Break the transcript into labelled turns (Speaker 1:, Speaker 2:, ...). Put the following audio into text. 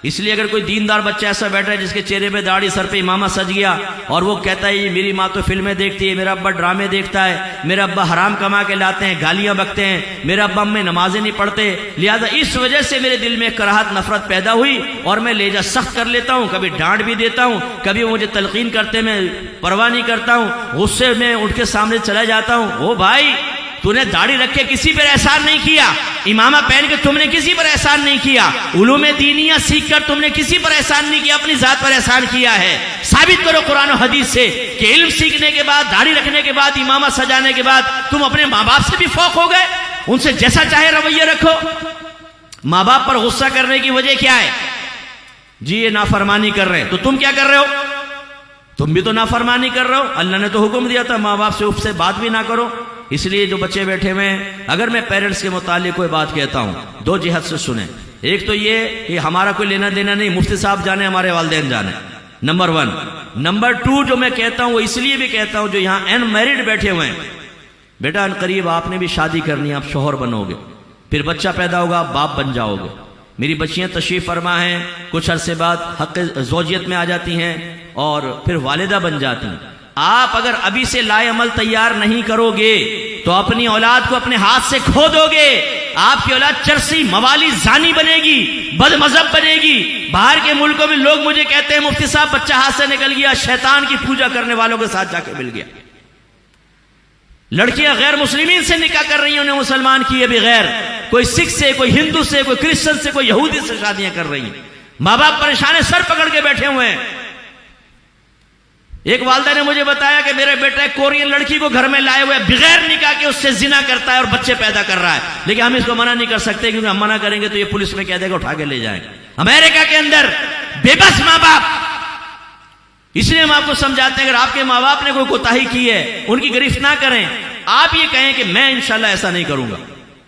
Speaker 1: इसलिए अगर कोई दीनदार बच्चा ऐसा बैठा है जिसके चेहरे पे दाढ़ी, सर पे इमामा सज गया और वो कहता है मेरी माँ तो फिल्में देखती है, मेरा अब्बा ड्रामे देखता है, मेरा अब्बा हराम कमा के लाते हैं, गालियां बकते हैं, मेरा अब्बा अम्मी नमाजें नहीं पढ़ते, लिहाजा इस वजह से मेरे दिल में कराहत नफरत पैदा हुई और मैं लेजा सख्त कर लेता हूँ, कभी डांट भी देता हूँ, कभी मुझे तलकीन करते मैं परवाह नहीं करता हूँ, गुस्से में उठ के सामने चला जाता हूँ। ओ भाई, तूने दाढ़ी रख के किसी पर एहसान नहीं किया, इमामा पहन के तुमने किसी पर एहसान नहीं किया, उलूम दीनिया सीख कर तुमने किसी पर एहसान नहीं किया, अपनी जात पर एहसान किया है। साबित करो कुरान और हदीस से कि इल्म सीखने के बाद, दाढ़ी रखने के बाद, इमामा सजाने के बाद तुम अपने माँ बाप से भी फौक हो गए, उनसे जैसा चाहे रवैया रखो। माँ बाप पर गुस्सा करने की वजह क्या है? जी ये नाफरमानी कर रहे हैं, तो तुम क्या कर रहे हो? तुम भी तो नाफरमानी कर रहे हो। अल्लाह ने तो हुक्म दिया था माँ बाप से उफ से बात भी ना करो। इसलिए जो बच्चे बैठे हुए हैं, अगर मैं पेरेंट्स के मुतालिक कोई बात कहता हूं, दो जिहत से सुने। एक तो ये कि हमारा कोई लेना देना नहीं, मुफ्ती साहब जाने, हमारे वालिदैन जाने, नंबर 1। नंबर 2 जो मैं कहता हूं वो इसलिए भी कहता हूं जो यहां अनमैरिड बैठे हुए हैं, बेटा अनकरीब आपने भी शादी करनी है, आप शोहर बनोगे, फिर बच्चा पैदा होगा, आप बाप बन जाओगे। मेरी बच्चियां तशरीफ फरमा हैं, कुछ अरसे बाद हक़ ज़ौजियत में आ जाती हैं और फिर वालिदा बन जाती हैं। आप अगर अभी से लाए अमल तैयार नहीं करोगे तो अपनी औलाद को अपने हाथ से खो दोगे। आपकी औलाद चरसी, मवाली, जानी बनेगी, बदमज़हब बनेगी। बाहर के मुल्कों में लोग मुझे कहते हैं मुफ्ती साहब बच्चा हाथ से निकल गया, शैतान की पूजा करने वालों के साथ जाके मिल गया। लड़कियां गैर मुस्लिमीन से निकाह कर रही हैं, उन्हें मुसलमान किए बगैर, कोई सिख से, कोई हिंदू से, कोई क्रिश्चियन से, कोई यहूदी से शादियां कर रही हैं। माँ बाप परेशान है, सर पकड़ के बैठे हुए हैं। एक वालदा ने मुझे बताया कि मेरा बेटा एक कोरियन लड़की को घर में लाए हुए बगैर निकाह के उससे जिना करता है और बच्चे पैदा कर रहा है, लेकिन हम इसको मना नहीं कर सकते क्योंकि हम मना करेंगे तो ये पुलिस में कह देगा, उठा के ले जाएंगे। अमेरिका के अंदर बेबस माँ बाप, इसलिए हम आपको समझाते हैं अगर आपके माँ बाप ने कोई कोताही की है, उनकी गिरफ्त ना करें। आप ये कहें कि मैं इंशाल्लाह ऐसा नहीं करूंगा।